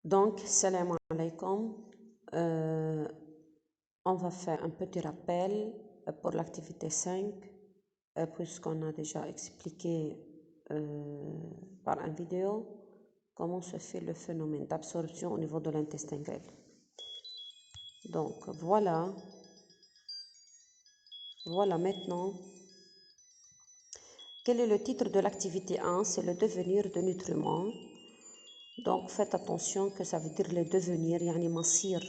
Donc, salam alaikum. On va faire un petit rappel pour l'activité 5, puisqu'on a déjà expliqué par une vidéo comment se fait le phénomène d'absorption au niveau de l'intestin grêle. Donc, voilà maintenant. Quel est le titre de l'activité 1? C'est le devenir de nutriments. Donc, faites attention que ça veut dire le devenir, yani masir.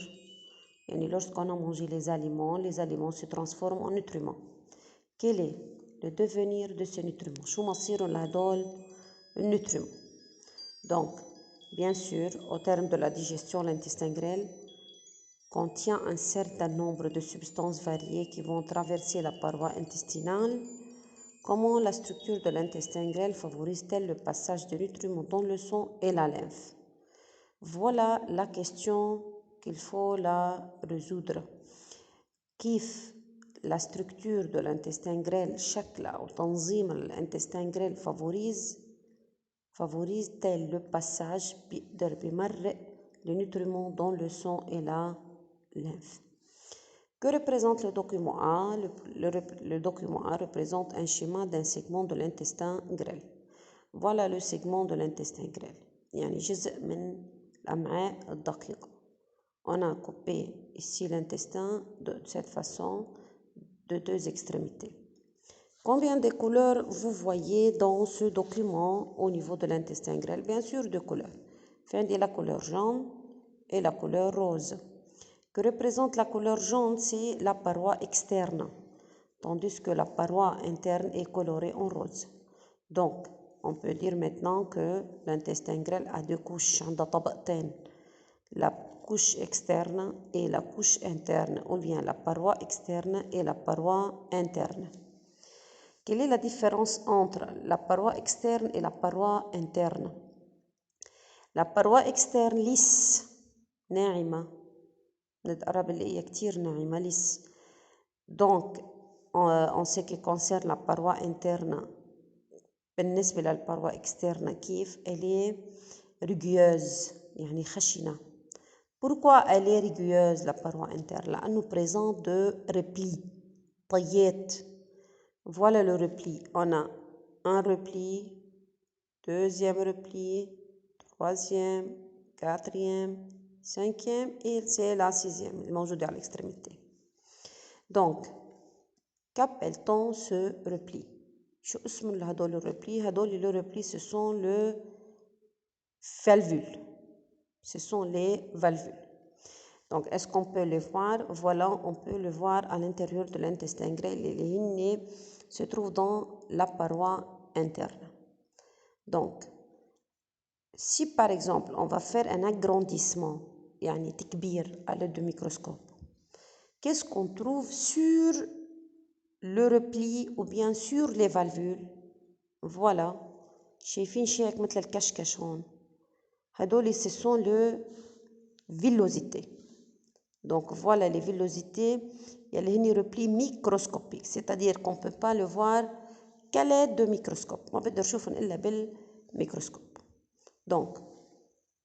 Et lorsqu'on a mangé les aliments se transforment en nutriments. Quel est le devenir de ces nutriments? شو مصيرهم لهدول النutriments? Donc, bien sûr, au terme de la digestion, l'intestin grêle contient un certain nombre de substances variées qui vont traverser la paroi intestinale. Comment la structure de l'intestin grêle favorise-t-elle le passage de nutriments dans le sang et la lymphe? Voilà la question qu'il faut la résoudre. كيف la structure de l'intestin grêle شكل أو تنظيم الانتستين grêle favorise-t-elle le passage بيمرق les nutriments dans le sang et la lymphe? Que représente le document A? Le document A représente un schéma d'un segment de l'intestin grêle. Voilà le segment de l'intestin grêle. يعني جزء من الأمعاء الدقيقة. On a coupé ici l'intestin de cette façon de deux extrémités. Combien de couleurs vous voyez dans ce document au niveau de l'intestin grêle? Bien sûr, deux couleurs. La couleur jaune et la couleur rose. Que représente la couleur jaune? C'est la paroi externe, tandis que la paroi interne est colorée en rose. Donc, on peut dire maintenant que l'intestin grêle a deux couches, la couche externe et la couche interne, ou bien la paroi externe et la paroi interne. Quelle est la différence entre la paroi externe et la paroi interne? La paroi externe lisse, ناعمة، نتقرب اللي هي كتير ناعمة lisse. Donc, en ce qui concerne la paroi interne, بالنسبة للباروا externe كيف elle est rugueuse يعني خشنة. Pourquoi elle est rugueuse, la paroi interne? لأنه présente de replis, طيات. Voilà le repli. On a un repli, deuxième repli, troisième, quatrième, cinquième et c'est la sixième, الموجودة à l'extrémité. Donc, qu'appelle-t-on ce repli? شو اسم هدول الربلي؟ هدول le repli, ce sont le valvules. Ce sont les valvules. Donc, est-ce qu'on peut les voir? Voilà, on peut le voir à l'intérieur de l'intestin grêle. Les lignes se trouvent dans la paroi interne. Donc, si par exemple, on va faire un agrandissement, يعني تكبير à l'aide de microscope, qu'est-ce qu'on trouve sur le repli ou bien sur les valvules? Voilà, شايفين شيء مثل الكشكش هون. هدول ce sont le villosités. Donc voilà les villosités, il y a les replis microscopiques, c'est-à-dire qu'on ne peut pas le voir qu'à l'aide de microscope. ما بقدر نشوفهم إلا بالميكروسكوب. Donc,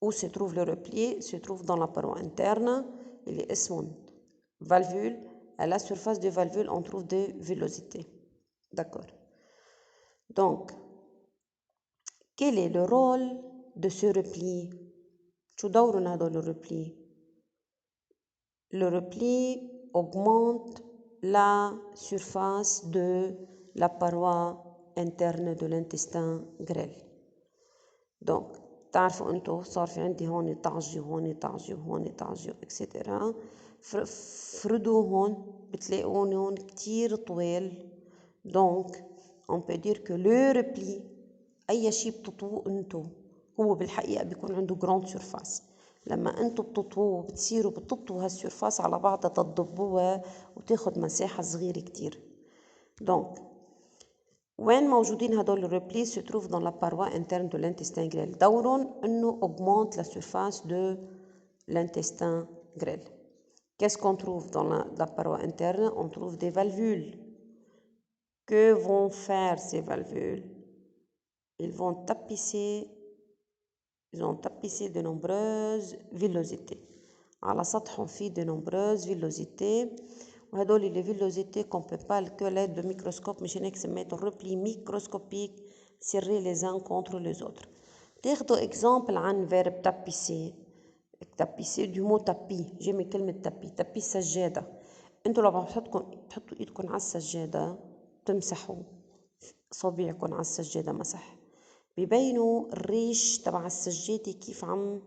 où se trouve le repli? Se trouve dans la paroi interne. Il est اسمهم valvule. À la surface des valvules, on trouve des villosités. D'accord. Donc, quel est le rôle de ce repli? شو دورهم هدول الربلي؟ Le repli augmente la surface de la paroi interne de l'intestin grêle. Donc, تعرفوا انتو صار في عندي هون طعجة هون طعجة هون طعجة etc. فردوا هون بتلاقون كتير طويل. Donc, on peut dire que le repli أي شيء بتطوه انتو هو بالحقيقة بيكون عنده grande surface. لما انتو بتطووه بتصيروا بتطوا هالسيرفاس على بعضها تضبوها وتاخد مساحة صغيرة كتير. Donc, وين موجودين هدول الربلي؟ se trouve dans la paroi interne de l'intestin grêle. دورهم انه augmente la surface de l'intestin grêle. Qu'est-ce qu'on trouve dans la paroi interne? On trouve des valvules. Que vont faire ces valvules? Ils vont tapisser ils ont tapissé de nombreuses villosités. على سطحهم في de nombreuses villosités. وهدول les villosités qu'on peut pas que l'aide de microscope مشان هيك سميتهم replis microscopiques serrés les uns contre les autres. تاخدوا exemple عن verbe tapisser. tapisser du mot tapis. جاي من كلمة tapis. tapis سجادة. انتوا لو بتحطوا ايدكم على السجادة تمسحوا صابعكم على السجادة مسح بيبينوا الريش تبع السجادة كيف عم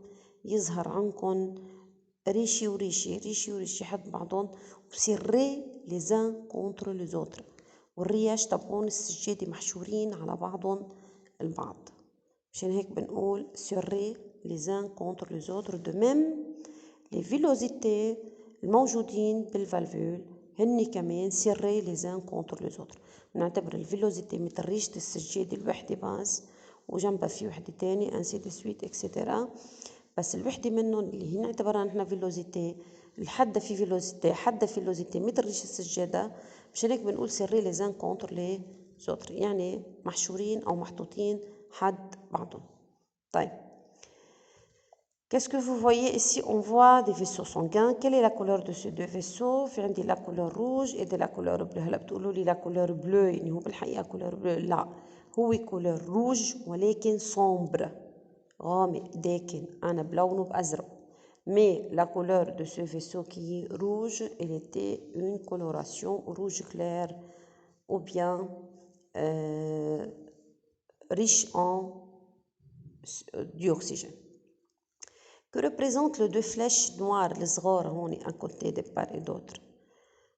يظهر عنكم ريشي وريشي ريشي وريشي حد بعضهم وبصير ري لزان كونتر لزوتر والريش تبعون السجادة محشورين على بعضهم البعض مشان هيك بنقول سيري لزان كونتر لزوتر دو ميم لي فيلوزيتي الموجودين بالفالفول هن كمان سيري لزان كونتر لزوتر بنعتبر الفيلوزيتي مثل ريشة السجادة الوحدة باز وجنبها في وحدة تانية انسي دي سويت اكسيتيرا بس الوحدة منهم اللي هي نعتبرها نحن فيلوزيتي الحدة في فيلوزيتي حدة فيلوزيتي مثل ريشة السجادة مشان هيك بنقول سيري لزان كونتر لزوتر يعني محشورين او محطوطين حد بعضهم. طيب qu'est-ce que vous voyez ici? On voit des vaisseaux sanguins. Quelle est la couleur de ces deux vaisseaux? في عندي la couleur rouge et de la couleur bleue. هلا بتقولوا لي la couleur bleue يعني هو بالحقيقة couleur bleue لا هو couleur rouge ولكن sombre غامق داكن أنا بلونه بأزرق. Mais la couleur de ce vaisseau qui est rouge, elle était une coloration rouge clair ou bien riche en dioxygène. Que représentent les deux flèches noires الصغار هون à côté de part et d'autre.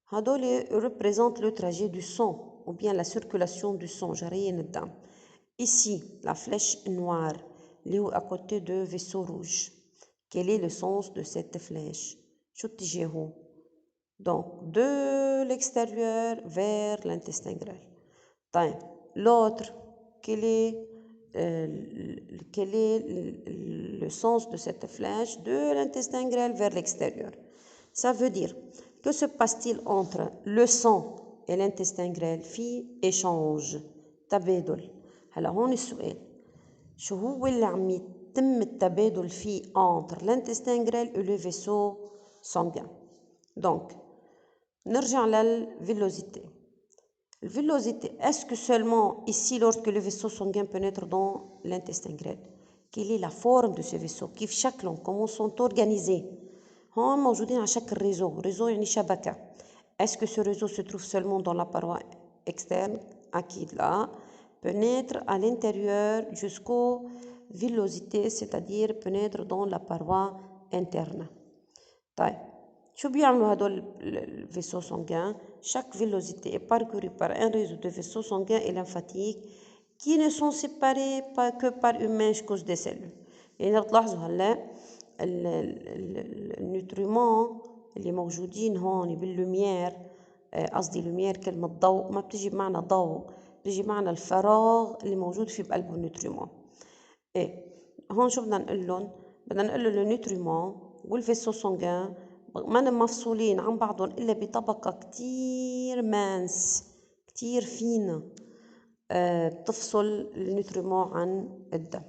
هدول représentent le trajet du sang ou bien la circulation du sang جريان الدم. Ici la flèche noire اللي هو à côté de vaisseau rouge. Quel est le sens de cette flèche? شو اتجاهه؟ Donc de l'extérieur vers l'intestin grêle. طيب l'autre quel est le sens de cette flèche de l'intestin grêle vers l'extérieur? Ça veut dire que se passe-t-il entre le sang et l'intestin grêle في échange تبادل. هلا هون السؤال شو هو اللي عم يتم التبادل فيه entre l'intestin grêle et le vaisseau sanguin. Donc نرجع للفيلوزيتي. Villosité, est-ce que seulement ici, lorsque le vaisseau sanguin pénètre dans l'intestin grêle, quelle est la forme de ce vaisseau? كيف شكلهم? Comment sont organisés? هم موجودين على شكل réseau يعني شبكة. Est-ce que ce réseau se trouve seulement dans la paroi externe? أكيد لا. Pénètre à l'intérieur jusqu'aux villosités, c'est-à-dire pénètre dans la paroi interne. طيب شو بيعملوا هدول الفيسو sanguins? Chaque villosité est parcourue par un réseau de vaisseaux sanguins et lymphatiques qui ne sont séparés que par une mince couche de cellules. يعني بتلاحظوا هلا النيوتريمون اللي موجودين هون باللوميير قصدي لوميير كلمة ضوء ما بتجي بمعنى ضوء بتجي معنى الفراغ اللي موجود في بقلبه النيوتريمون. ايه هون شو بدنا نقول لهم؟ بدنا نقول له النيوتريمون والفيسو sanguin ما مفصولين عن بعضهم إلا بطبقة كتير مانس كتير فينة بتفصل النيوتريمون عن الدم.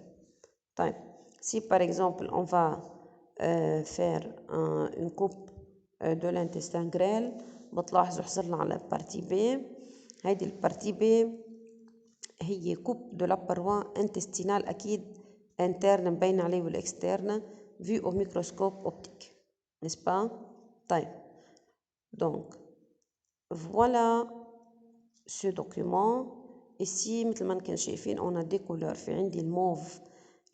طيب si par exemple on va faire une coupe de l'intestin grêle بتلاحظوا حصلنا على partie B. هيدي البارتي B هي coupe de la paroi intestinale أكيد interne مبين عليه والexterne vu au microscope optique. N'est-ce pas? طيب donc voilà ce document ici مثل ما نكون شايفين on a des couleurs في عندي الموف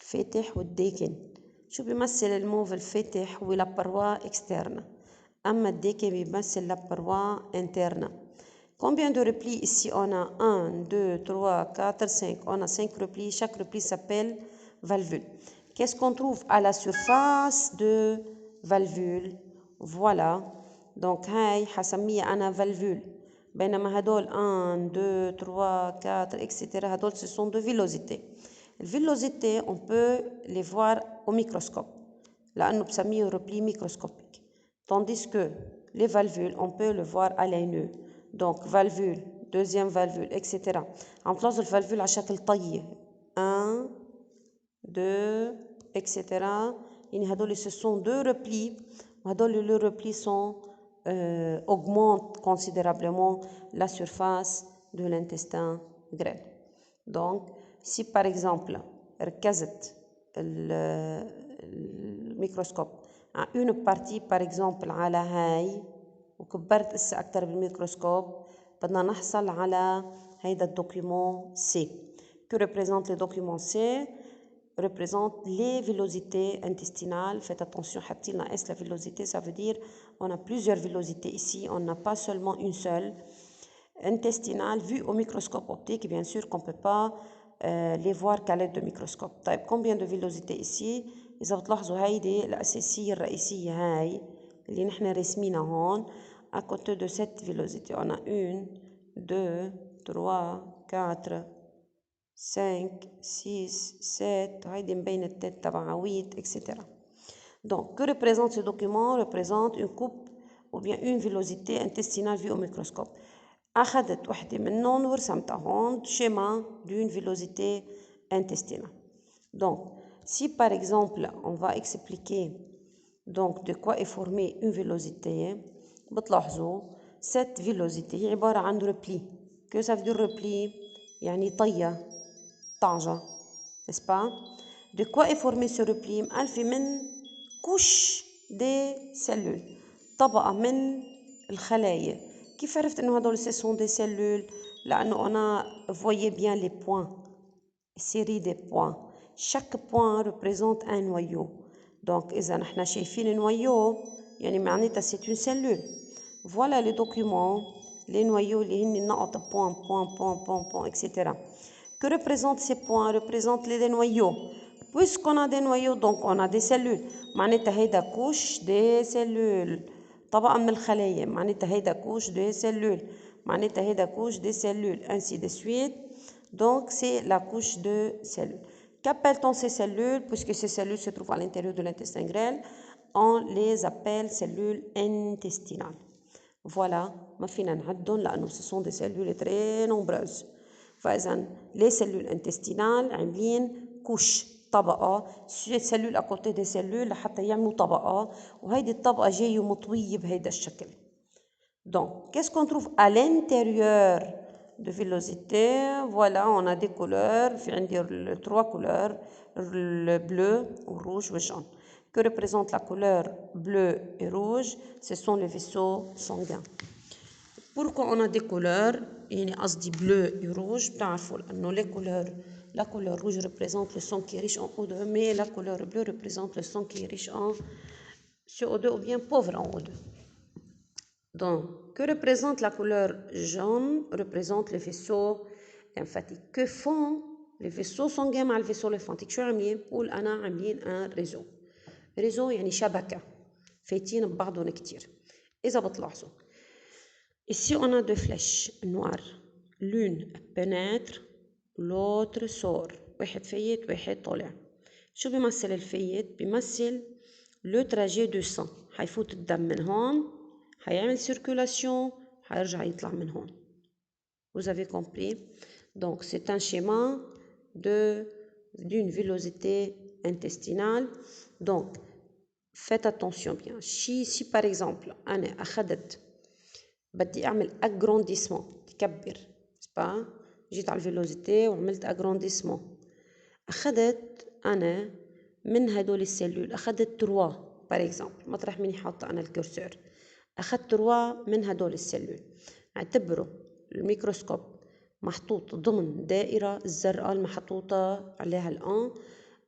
الفاتح والداكن. شو بيمثل الموف الفاتح هو la paroi externe أما الداكن بيمثل la paroi interne. Combien de replis ici? On a 1, 2, 3, 4, 5. On a 5 replis. Chaque repli s'appelle valvule. Qu'est-ce qu'on trouve à la surface de valvule? Voilà. Donc هاي حسميها أنا valvule. بينما هدول 1, 2, 3, 4, etc. هدول ce sont de villosités. Les villosités, on peut les voir au microscope. لأنه بسميه repli microscopique. Tandis que les valvules, on peut le voir à l'œil nu. Donc valvule, deuxième valvule, etc. عم تلاحظوا الفالفول على شكل طية 1 2 etc. يعني هدول ce sont deux replis وهدول les replis sont augmentent considérablement la surface de l'intestin grêle. Donc si par exemple ركزت الميكروسكوب على une partie par exemple على هاي وكبرت هسه أكتر بالميكروسكوب بدنا نحصل على هيدا الدوكيومون C. Que représente le document C? Représente les villosités intestinales. Faites attention, la villosité, ça veut dire on a plusieurs villosités ici, on n'a pas seulement une seule. Intestinale, vue au microscope optique, bien sûr qu'on ne peut pas les voir qu'à l'aide de microscope. طيب, combien de villosités ici? إذا بتلاحظوا هيدي الأساسية الرئيسية هاي اللي نحن رسمينها هون à côté de cette villosité. On a 1, 2, 3, 4, 5, 6, 7, هيدي مبين التت تبعها 8, etc. Donc, que représente ce document? Représente une coupe ou bien une villosité intestinale vue au microscope. أخذت وحدة منهم ورسمتها هون schéma d'une villosité intestinale. Donc, si par exemple, on va expliquer donc de quoi est formée une villosité, بتلاحظوا cette villosité هي عبارة عن repli. Que ça veut dire repli? يعني طية طعجة, n'est-ce pas? De quoi est formé ce repli? قال في من couche des cellules, طبقة من الخلايا. كيف عرفت إنه هدول ce sont des cellules؟ لأنه on a voyez bien les points, série des points. Chaque point représente un noyau. Donc إذا نحن شايفين noyau يعني معناتها c'est une cellule. Voilà les documents, les noyaux اللي هن النقط point, point, point, point, point, etc. Que représentent ces points? Représentent les noyaux. Puisqu'on a des noyaux, donc on a des cellules. معناتها هيدا couche des cellules. طبقة من الخلايا. معناتها هيدا couche des cellules. معناتها هيدا couche des cellules. Ainsi de suite. Donc c'est la couche de cellules. Qu'appelle-t-on ces cellules? Puisque ces cellules se trouvent à l'intérieur de l'intestin grêle, on les appelle cellules intestinales. Voilà, ما فينا نعدهم لأنه ce sont des cellules très nombreuses. فإذا les cellules intestinales عاملين couche طبقة cellules à côté des cellules لحتى يعملوا طبقة وهيدي الطبقة جاية مطوية بهيدا الشكل. Donc, qu'est-ce qu'on trouve à l'intérieur de villosité? Voilà, on a des couleurs, في عندي 3 couleurs, le bleu, le rouge et le jaune. Que représente la couleur bleu et rouge? Ce sont les vaisseaux sanguins. Pourquoi on a des couleurs? يعني قصدي bleu et rouge, بتعرفوا لأنه les couleurs, la couleur rouge représente le sang qui est riche en O2, mais la couleur bleue représente le sang qui est riche en CO2 ou bien pauvre en O2. Donc, que représente la couleur jaune? Représente les vaisseaux lymphatiques. Que font les vaisseaux sanguins مع الvaisseaux lymphatique? شو عاملين؟ بقول أنا عاملين un réseau. réseau يعني شبكة فايتين ببعضهم كتير. إذا بتلاحظوا ici on a deux flèches noires. L'une pénètre, l'autre sort. واحد فايت واحد طالع. شو بيمثل الفايت؟ بيمثل le trajet de sang. حيفوت الدم من هون حيعمل circulation حيرجع يطلع من هون. Vous avez compris? Donc c'est un schéma d'une villosité intestinale. Donc faites attention bien. Si par exemple أنا أخذت بدي أعمل agrandissement تكبر pas جيت على الفيلوزيتي وعملت agrandissement أخذت أنا من هدول السلول أخذت 3 par exemple مطرح مني حاطة أنا الكرسور أخذت 3 من هدول السلول. اعتبروا الميكروسكوب محطوط ضمن دائرة الزرقاء المحطوطة عليها الآن.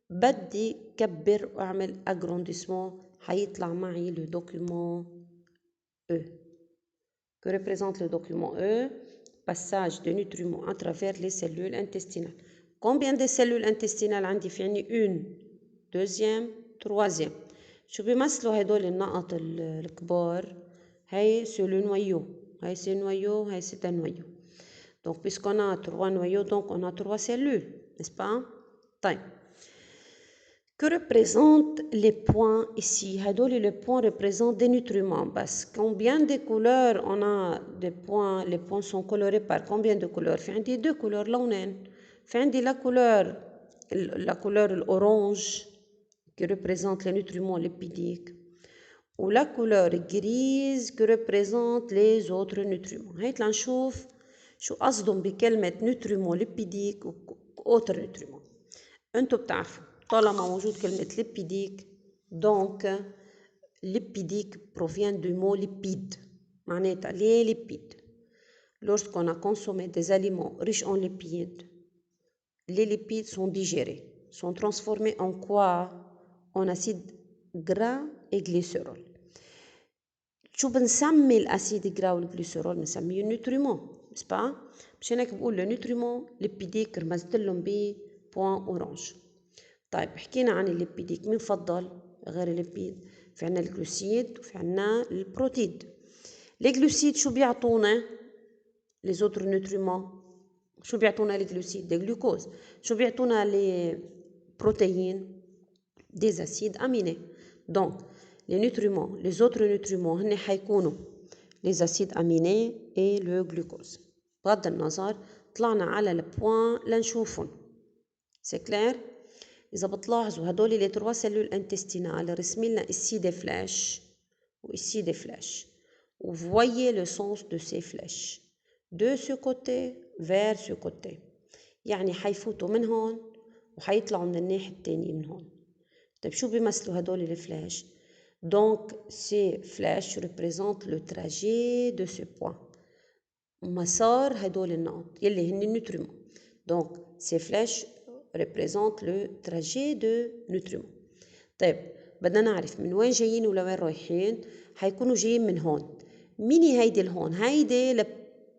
بدي كبر وأعمل agrandissement حيطلع معي le document E. Que représente le document E? Passage de nutriments à travers les cellules intestinales. Combien de cellules intestinales عندي؟ في عندي 1 2 3. شو بيمثلوا هدول النقط الكبار؟ هاي c'est le noyau. هاي c'est noyau, هاي c'est un noyau. Donc puisqu'on a 3 noyaux, donc on a 3 cellules, n'est-ce pas? طيب. Que représentent les points ici? Les points représentent des nutriments. Parce combien de couleurs on a des points? Les points sont colorés par combien de couleurs? في عندي 2 couleurs لونين. في عندي la couleur l'orange qui représente les nutriments lipidiques ou la couleur grise qui représente les autres nutriments. هيك لنشوف شو قصدهم بكلمة نوتريمون ليبيديك و autres nutriments. انتو بتعرفوا طالما موجود كلمة lipidique donc lipidique provient du mot lipide معناتها les lipides. Lorsqu'on a consommé des aliments riches en lipides, les lipides sont digérés, sont transformés en quoi? En acide gras et glycérol. شو بنسمي الاسيد gras والجليسرول؟ بنسميه نوتريمون، مش با؟ مشان هيك بقول لو نوتريمون ليبيديك رمزت لهم ب بوان اورانج. طيب حكينا عن الليبيديك، مين فضل غير الليبيد؟ في عنا الجلوسيد وفي عنا البروتيد. الجلوسيد شو بيعطونا؟ les autres nutriments شو بيعطونا الجلوسيد؟ des glucose. شو بيعطونا les protéines؟ des acides aminés. donc les nutriments les autres nutriments هن حيكونوا les acides aminés et le glucose. بغض النظر طلعنا على البوان لنشوفهم. c'est clair؟ إذا بتلاحظوا هدول les trois cellules intestinales رسمي لنا ici des flèches و ici des flèches. Vous voyez le sens de ces flèches. de ce côté vers ce côté. يعني حيفوتوا من هون وحيطلعوا من الناحية التانية من هون. طيب شو بيمثلوا هدول الفلاش؟ donc ces flèches représentent le trajet de ce point. مسار هدول النقط يلي هن النوتريمون. donc ces flèches représentent le trajet de nutriments. طيب بدنا نعرف من وين جايين ولوين رايحين. حيكونوا جايين من هون. مين هيدي الهون؟ هيدي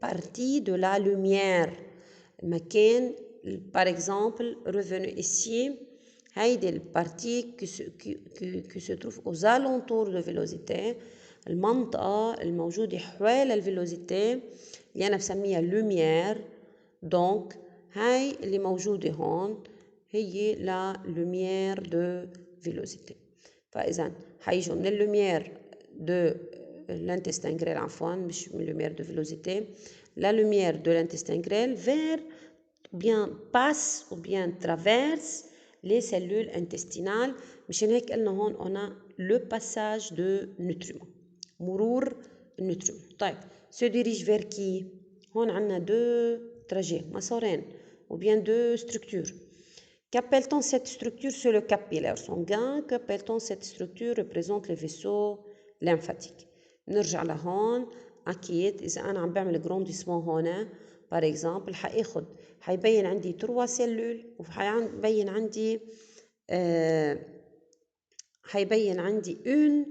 partie de la lumière. المكان par exemple revenez ici هيدي البارتي qui se trouve aux alentours de vélocité. المنطقة الموجودة حوالي الفيلوزيتي اللي أنا بسميها lumière. donc هاي اللي موجودة هون هي لا lumière de vélocité. فإذا حيجوا من اللوميير de l'intestin grêle عفوا مش من lumière de vélocité. la lumière de l'intestin grêle vers ou bien passe ou bien traverse les cellules intestinales. مشان هيك قلنا هون on a le passage de nutriments. مرور النوتريمون. طيب se dirige vers qui؟ هون عنا deux trajets مسارين ou bien deux structures. Qu'appelle-t-on cette structure? C'est le capillaire sanguin. Qu'appelle-t-on cette structure? Représente les vaisseaux lymphatiques. نرجع لهون. أكيد إذا أنا عم بعمل جرونديسمون هون par exemple حيبين عندي 3 سيلول وحيبين عندي حيبين عندي une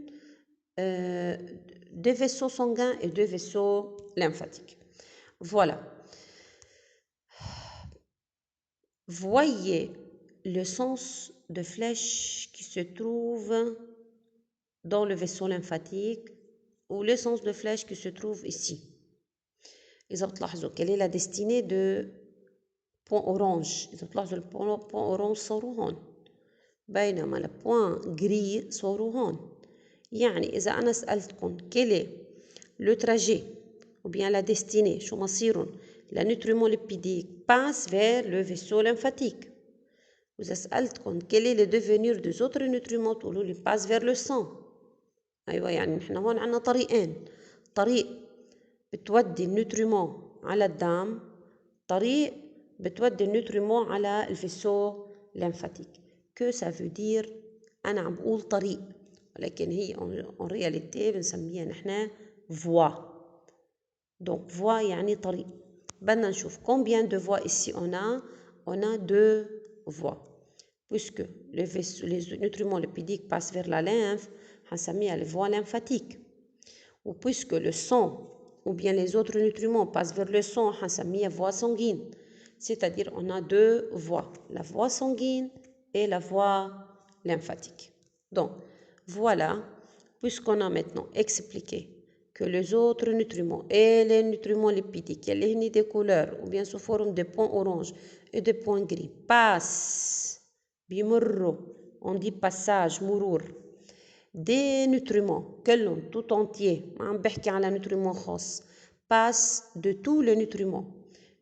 des vaisseaux sanguins et deux vaisseaux lymphatiques. Voilà. Voyez le sens de flèche qui se trouve dans le vaisseau lymphatique ou le sens de flèche qui se trouve ici. إذا بتلاحظوا quelle est la destinée de point orange. إذا بتلاحظوا point orange صاروا هون بينما le point gris صاروا هون. يعني إذا أنا سألتكم quel est le trajet ou bien la destinée شو مصيرهم la nutriment lipidique passe vers le vaisseau lymphatique. وإذا سألتكم quel est le devenir des autres nutriments تقولوا لي passe vers le sang. أيوة يعني نحن هون عنا طريقين. طريق بتودي النوتريمون على الدم. طريق بتودي النوتريمون على الفيسو ليمفاتيك. que ça veut dire أنا عم بقول طريق ولكن هي en réalité بنسميها نحن voie. donc voie يعني طريق. بدنا نشوف combien de voies ici on a deux voies puisque les nutriments lipidiques passent vers la lymphe حنسميها les voies lymphatiques. ou puisque le sang ou bien les autres nutriments passent vers le sang حنسميها voie sanguine. c'est-à-dire on a deux voies, la voie sanguine et la voie lymphatique. donc voilà, puisqu'on a maintenant expliqué que les autres nutriments et les nutriments lipidiques اللي هني des couleurs ou bien sous forme de points orange et de points gris passent بيمروا on dit passage مرور des nutriments كلهم tout entier ما عم بحكي على nutriments خاص passe de tous les nutriments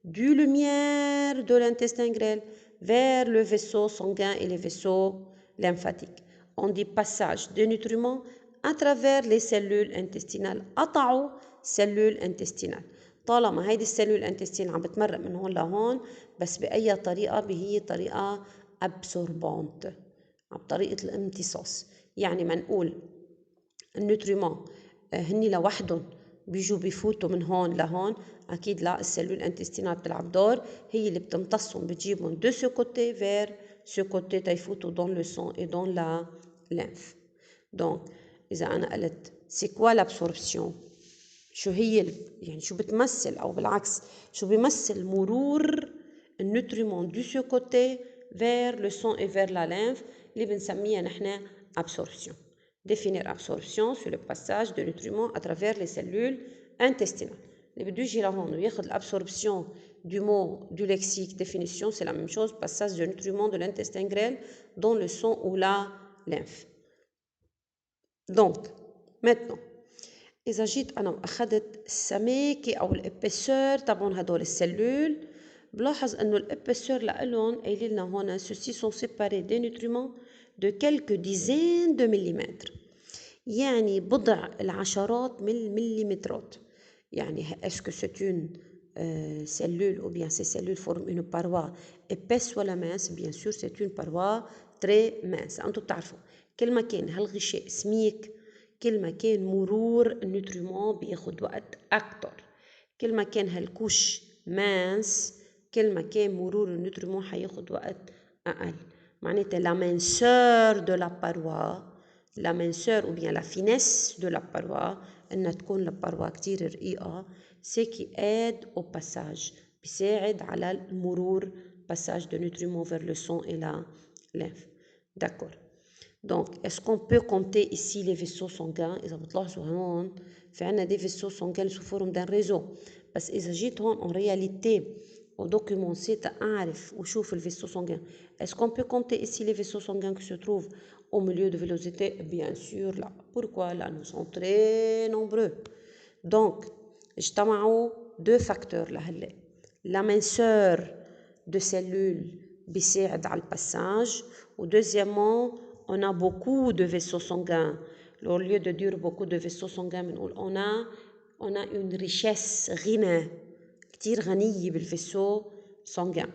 du lumière de l'intestin grêle vers le vaisseau sanguin et les vaisseaux lymphatiques on dit passage de nutriments à travers les cellules intestinales. قطعوا cellules intestinales. طالما هيدي السلول intestinale عم بتمرق من هون لهون بس بأي طريقة هي طريقة absorbante عن طريقة الامتصاص. يعني ما نقول النوتريمون هني لوحدهم بيجوا بيفوتوا من هون لهون، أكيد لا، السلول انتستينال بتلعب دور، هي اللي بتمتصهم بتجيبهم de ce côté vers ce côté تيفوتوا dans le sang et dans la lymphe. donc إذا أنا قلت c'est quoi l'absorption؟ شو هي يعني شو بتمثل أو بالعكس شو بيمثل مرور النوتريمون de ce côté vers le sang et vers la lymphe اللي بنسميها نحن absorption. Définir absorption sur le passage de nutriments à travers les cellules intestinales. اللي بده يجي لهون وياخذ l'absorption du mot du lexique définition c'est la même chose, passage de nutriments de l'intestin grêle dans le sang ou la lymphe. donc maintenant إذا جيت أنا وأخذت السماكة أو الإبسور تبعون هدول السلول بلاحظ إنه الإبسور لإلهم قايلين لنا هون ceux-ci sont séparés des nutriments de quelques dizaines de millimètres. يعني بضع العشرات من المليمترات. يعني est-ce que c'est une cellule ou bien ces cellules forment une paroi épaisse ولا mince؟ bien sûr c'est une paroi très mince. أنتم بتعرفوا كل ما كان هالغشاء سميك كل ما كان مرور النوتريمون بياخد وقت أكتر. كل ما كان هالكوش مانس كل ما كان مرور النوتريمون حياخد وقت أقل. معناتها la minceur de la paroi la minceur ou bien la finesse de la paroi إنها تكون الباروا كتير رقيقة c'est qui aide au passage بيساعد على المرور passage de nutriments vers le sang et la lymphe. d'accord. donc est-ce qu'on peut compter ici les vaisseaux sanguins؟ إذا بتلاحظوا هون في عنا des vaisseaux sanguins sous forme d'un réseau. بس إذا جيت هون en réalité au document c'est أعرف وشوف le vaisseau sanguin. est-ce qu'on peut compter ici les vaisseaux sanguins qui se trouvent au milieu de villosité? bien sûr là. pourquoi? là nous sommes très nombreux. donc اجتمعوا deux facteurs لهلا. la minceur de cellules بيساعد على الباساج و deuxièmement on a beaucoup de vaisseaux sanguins. au lieu de dire beaucoup de vaisseaux sanguins بنقول on a une richesse غنى كتير غنية بالفيسو sanguin.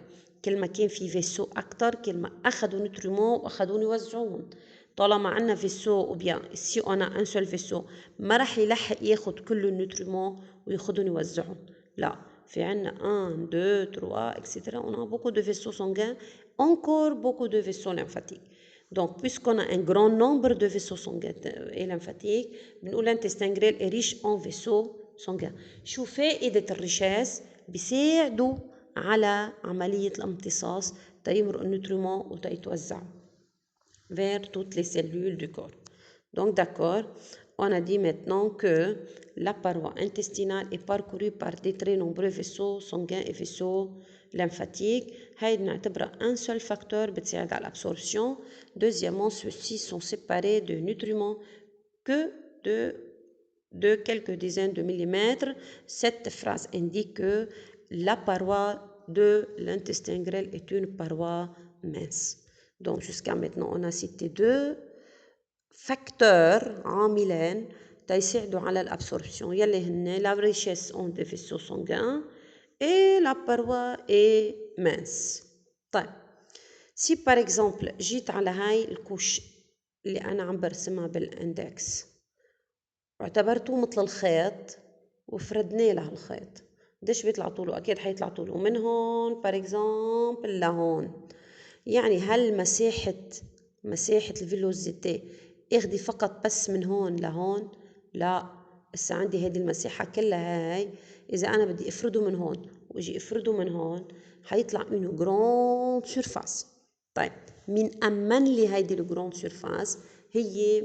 كل ما كان في فيسو أكتر كل ما أخذوا نوتريمون وأخذون يوزعون. طالما عنا فيسو أو بيان سي أنا أن سول فيسو ما رح يلحق ياخد كل النوتريمون وياخدون يوزعون. لا في عنا 1 2 3 etc. on a beaucoup de vaisseaux sanguins, encore beaucoup de vaisseaux lymphatiques. donc puisqu'on a un grand nombre de vaisseaux sanguins et lymphatiques بنقول l'intestin grêle est riche en vaisseaux sanguins. شو فائدة الريشاس؟ بيساعدوا على عملية الامتصاص تيمرق النوتريمون وتيتوزعوا vers toutes les cellules du corps. donc d'accord, on a dit maintenant que la paroi intestinale est parcourue par des très nombreux vaisseaux sanguins et vaisseaux lymphatiques. هاي نعتبرها un seul facteur بتساعد على l'absorption. deuxièmement ceux-ci sont séparés de nutriments que de quelques dizaines de millimètres. Cette phrase indique que la paroi de l'intestin grêle est une paroi mince. donc jusqu'à maintenant on a cité deux facteurs عاملين تيساعدوا على l'absorption يلي هن la richesse en des vaisseaux sanguins et la paroi est mince. طيب si par exemple جيت على هاي الكوش اللي أنا عم برسمها بالاندكس واعتبرته مثل الخيط وفردنا له الخيط قديش بيطلع طوله؟ أكيد حيطلع طوله من هون par exemple لهون. يعني هل مساحة الفيلوزيتي اخدي فقط بس من هون لهون؟ لا، هسه عندي هيدي المساحة كلها هاي إذا أنا بدي أفرده من هون وأجي أفرده من هون حيطلع une grande surface. طيب مين أمن لي هيدي الجراند سيرفاس؟ هي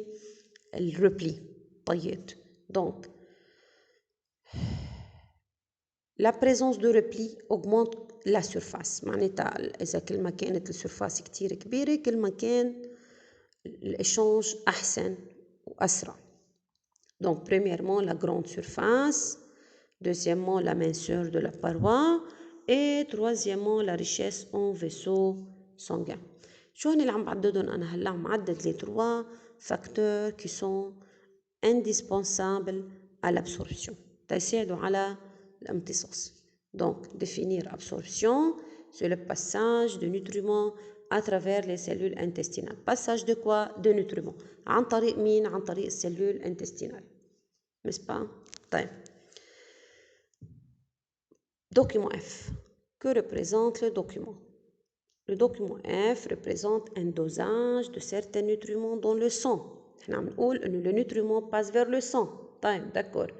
الريبلي طيات. donc la présence de repli augmente la surface. معناتها إذا كل ما كانت السيرفاس كتير كبيرة كل ما كان الإشانج أحسن وأسرع. donc premièrement la grande surface, deuxièmement la minceur de la paroi et troisièmement la richesse en vaisseaux sanguins. شو هن اللي عم بعددهم أنا هلا؟ عم عدد les 3 facteurs qui sont indispensables à l'absorption تيساعدوا على الامتصاص. Donc définir absorption c'est le passage de nutriments à travers les cellules intestinales. Passage de quoi? De nutriments. عن طريق مين؟ عن طريق السلول intestinale. N'est-ce pas? طيب. Document F. Que représente le document? Le document F représente un dosage de certains nutriments dans le sang. احنا عم نقول انه le nutriment passe vers le sang. طيب داكور.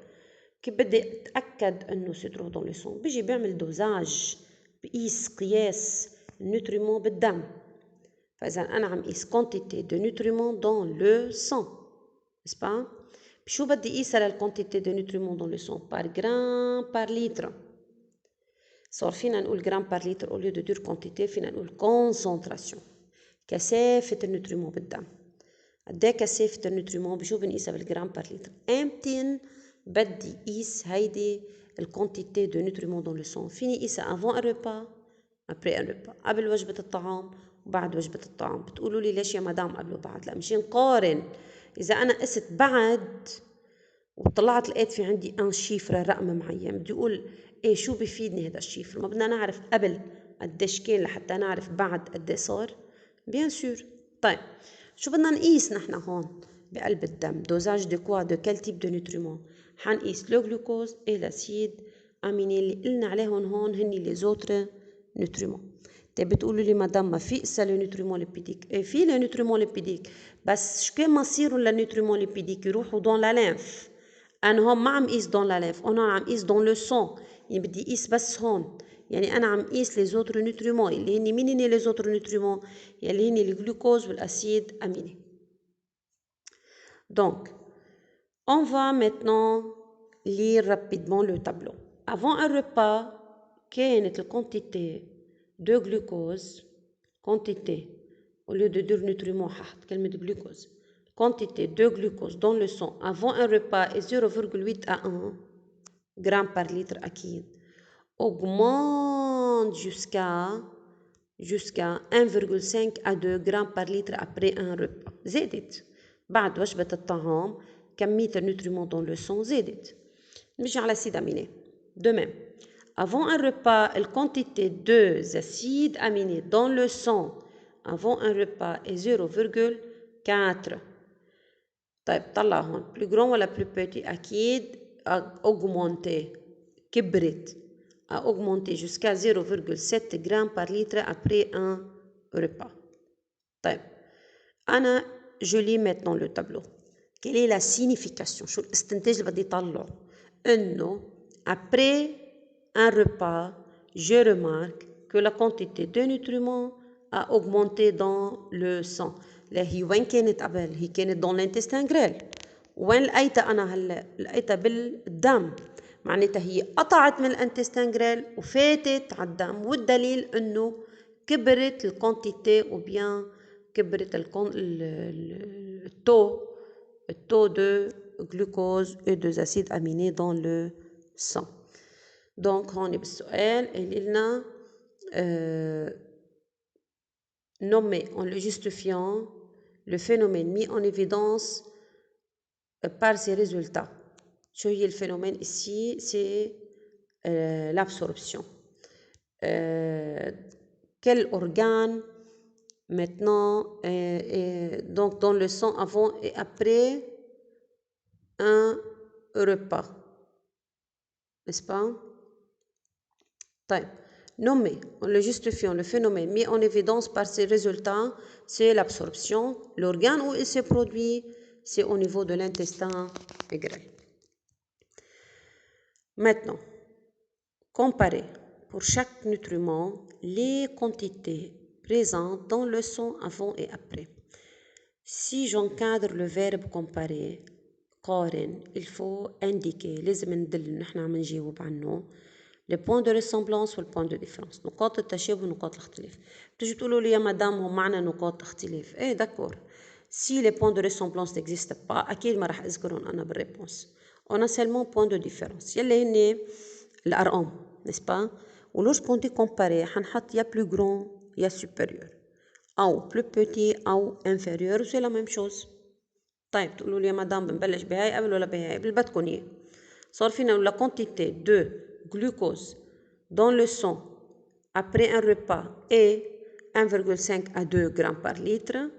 كيف بدي اتاكد انه se trouve dans le sang؟ بيجي بيعمل دوزاج، بقيس قياس النوتريمون بالدم. فاذا انا عم قيس quantité de nutriments dans le sang. n'est-ce pas؟ بشو بدي قيسها للquantité de nutriments dans le sang؟ par gramme par litre. صار فينا نقول جرام بار لتر au lieu de dire quantité، فينا نقول concentration. كثافة النوتريمون بالدم. قد ايه كثافة النوتريمون؟ بشو بنقيسها بالجرام بار لتر. امتى بدي قيس هيدي الكونتيتي دو نوتريمون دون لو سون؟ فيني قيسها افون ان ريبا، ابري ان ريبا، قبل وجبة الطعام وبعد وجبة الطعام. بتقولوا لي ليش يا مدام قبل وبعد؟ لا مشان نقارن. إذا أنا قست بعد وطلعت لقيت في عندي ان شيفر رقم معين، بدي اقول ايه شو بيفيدني هذا الشيفر؟ ما بدنا نعرف قبل قديش كان لحتى نعرف بعد قد صار؟ بيان سور. طيب شو بدنا نقيس نحن هون بقلب الدم؟ دوزاج دو كوا؟ دو كال تيب دو نوتريمون؟ حنقيس لو جلوكوز اي لاسيد اميني اللي قلنا عليهم هون هني لي زوتر نوتريمون. طيب بتقولوا لي مدام ما في اسا لو نوتريمون ليبيديك؟ ايه في لو نوتريمون ليبيديك، بس شو كان مصيرهم للنوتريمون ليبيديك؟ يروحوا دون لا لينف. أنا هون ما عم قيس دون لا لينف، أنا عم قيس دون لو سون، يعني بدي قيس بس هون. يعني أنا عم قيس لي زوتر نوتريمون اللي هني مين هني لي زوتر نوتريمون؟ اللي هني الجلوكوز والأسيد أميني. Donc, on va maintenant lire rapidement le tableau. Avant un repas, كانت الكونتيتي دو جلوكوز، quantité au lieu de dire nutriments ححط كلمة جلوكوز. Quantité de glucose dans le sang avant un repas est 0,8 à 1 g par litre أكيد. Augmente jusqu'à 1,5 à 2 g par litre après un repas. زادت بعد وجبة الطعام كمية النوتريمون dans le sang زادت. نمشي على الأسيد أميني. De même, avant un repas, la quantité d'acides aminés dans le sang avant un repas est 0,4. طيب طلع هون plus grand ولا plus petit؟ أكيد augmenté، كبرت، a augmenté jusqu'à 0,7 g par litre après un repas. طيب أنا je lis maintenant le tableau. Quelle est la signification؟ شو الاستنتاج اللي بدي طلعه؟ إنه après un repas je remarque que la quantité de nutriments a augmenté dans le sang. لا هي وين كانت قبل؟ هي كانت dans l'intestin grêle. وين لقيتها أنا هلا؟ لقيتها بالدم. معناتها هي قطعت من الانتستين جريل وفاتت على الدم، والدليل إنه كبرت الكونتيتي وبيان كبرت التو دو glucose et deux acides aminés dans le sang. Donc هون بالسؤال قال لنا nommer en le justifiant le phénomène mis en évidence par ses résultats. شو هي الphénomène ici? C'est l'absorption. Quel organe maintenant donc dans le sang avant et après un repas, n'est-ce pas? طيب nommer en le justifiant le phénomène mis en évidence par ses résultats, c'est l'absorption. L'organe où il se produit, c'est au niveau de l'intestin grêle. Maintenant, comparer pour chaque nutriment les quantités présentes dans le sang avant et après. Si j'encadre le verbe comparer قارن، il faut indiquer، لازم ندل نحن عم نجاوب عنه les points de ressemblance والpoints de différence، نقاط التشابه ونقاط الاختلاف. بتجي تقولوا لي يا مدام هو معنا نقاط اختلاف، ايه داكور. si les points de ressemblance n'existent pas أكيد ما راح أذكرهم أنا بالريبونس. on a seulement point de différence يلي هن الأرقام، n'est-ce pas؟ ولوش بوندي كومباري حنحط يا plus grand يا supérieur. أو plus petit أو inférieur c'est la même chose. طيب تقولوا لي يا مدام بنبلش بهاي قبل ولا بهاي قبل بدكم إياه. صار فينا la quantité de glucose dans le sang après un repas est 1,5 à 2 grammes par litre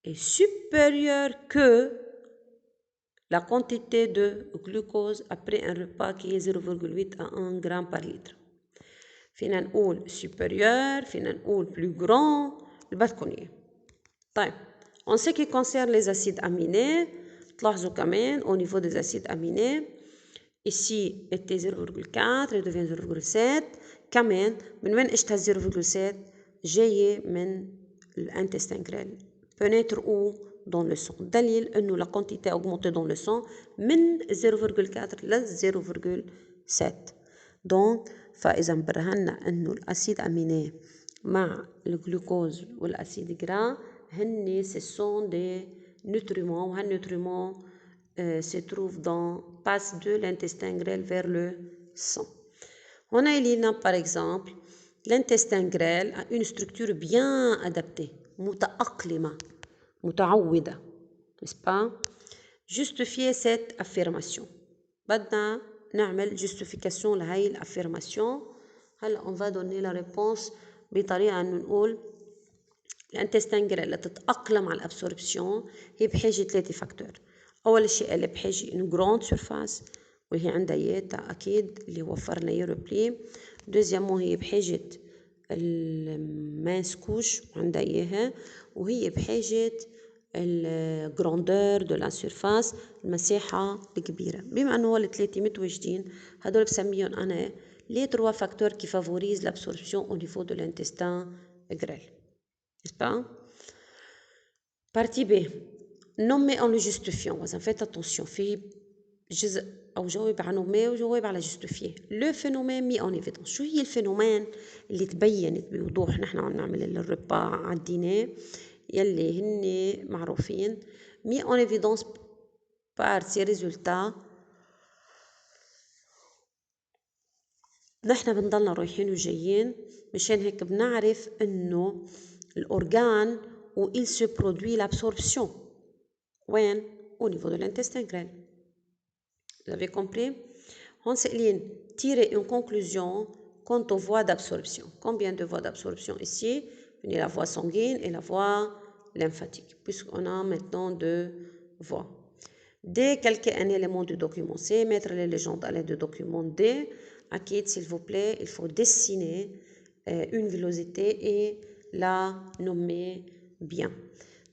est supérieure que la quantité de glucose après un repas qui est 0,8 à 1 gramme par litre. فينا نقول supérieur, فينا نقول plus grand, اللي بدكم إياه. طيب en ce qui concerne les acides aminés, تلاحظوا كمان au niveau des acides aminés, ici était 0,4 et devient 0,7. كمان من وين اجت 0,7 جاية من الانتستين grêle. Peut-être où dans le sang. دليل انه la quantité augmentée dans le sang من 0,4 ل 0,7. donc فإذا برهنا انه الاسيد اميني مع الجلوكوز والاسيد جرا هن ce sont des nutriments وهالنutriments se trouvent passe de l'intestin grêle vers le sang. On a éliné par exemple l'intestin grêle a une structure bien adaptée متأقلمة متعودة n'est-ce pas justifier cette affirmation بدنا نعمل justification لهي الأفيرماسيون هلا on va donner la réponse بطريقة إنه نقول الانتستين جريل لتتأقلم على الابسوربسيون هي بحاجة 3 فاكتور. أول شيء اللي بحاجة une grande surface وهي عندها ياتا أكيد اللي وفرنا يوروبلي. دوزيامون هي بحاجة المانس كوش وعندها إياها وهي بحاجة الجراندور دو لا سيرفاس المساحة الكبيرة. بما أنه هو الثلاثة متواجدين هدول بسميهم أنا les 3 facteurs qui favorisent l'absorption au niveau de l'intestin grêle. N'est-ce pas? Partie B. Nommer en le justifiant. وإذا faites attention في جزء أو جواب على nommer وجواب على justifier. Le phénomène mis en évidence. شو هي الفينومين اللي تبينت بوضوح نحن عم نعمل الربا عديناه يلي هن معروفين mis en évidence par ces résultats. نحن بنضلنا رايحين وجايين مشان هيك بنعرف انه الأورغان où il se produit l'absorption. وين؟ au niveau de l'intestin grêle. Vous avez compris? On s'est tirer une conclusion quant aux voies d'absorption. Combien de voies d'absorption ici? La voie sanguine et la voie lymphatique, puisqu'on a maintenant 2 voies. Décalquer un élément du document C, mettre les légendes à l'aide du document D. Akid, s'il vous plaît, il faut dessiner une villosité et la nommer bien.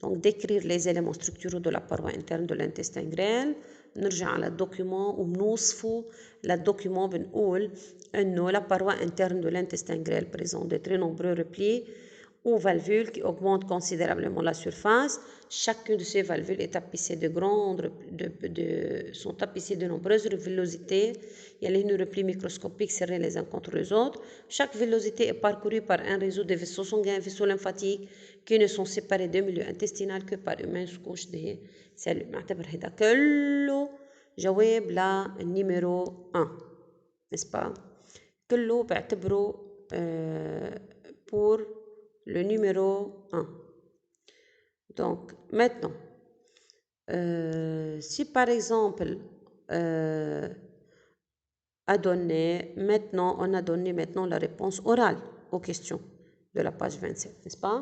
Donc, décrire les éléments structuraux de la paroi interne de l'intestin grêle. نرجع على الدوكيومون وبنوصفه للدوكيومون بنقول انه la paroi interne de l'intestin grêle présente de très nombreux replis ou valvules qui augmentent considérablement la surface. Chacune de ces valvules est tapissée sont tapissées de nombreuses villosités. Il y a les replis microscopiques serrés les uns contre les autres. Chaque villosité est parcourue par un réseau de vaisseaux sanguins et vaisseaux lymphatiques qui ne sont séparés du milieu intestinal que par une mince couche de cellules. نعتبر هذا كله جواب للنيميرو 1 n'est-ce pas كله بعتبره pour le numéro 1. Donc, maintenant, si par exemple, on a donné maintenant la réponse orale aux questions de la page 27, n'est-ce pas?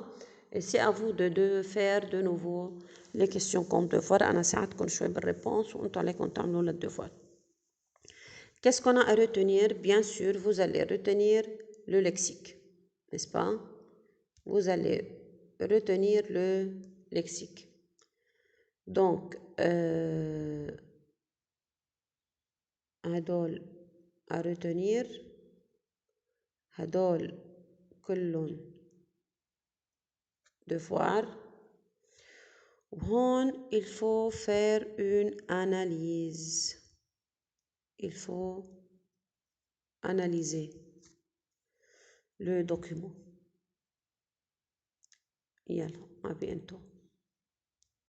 Et c'est à vous de faire de nouveau les questions comme devoir. أنا ساعدكم شوي بالréponse وأنتوا عليكم تعملوا le devoir. Qu'est-ce qu'on a à retenir? Bien sûr, vous allez retenir le lexique, n'est-ce pas? Vous allez retenir le lexique. Donc, هدول à retenir هدول كلهم devoir. وهون il faut faire une analyse. Il faut analyser le document. يلا à bientôt.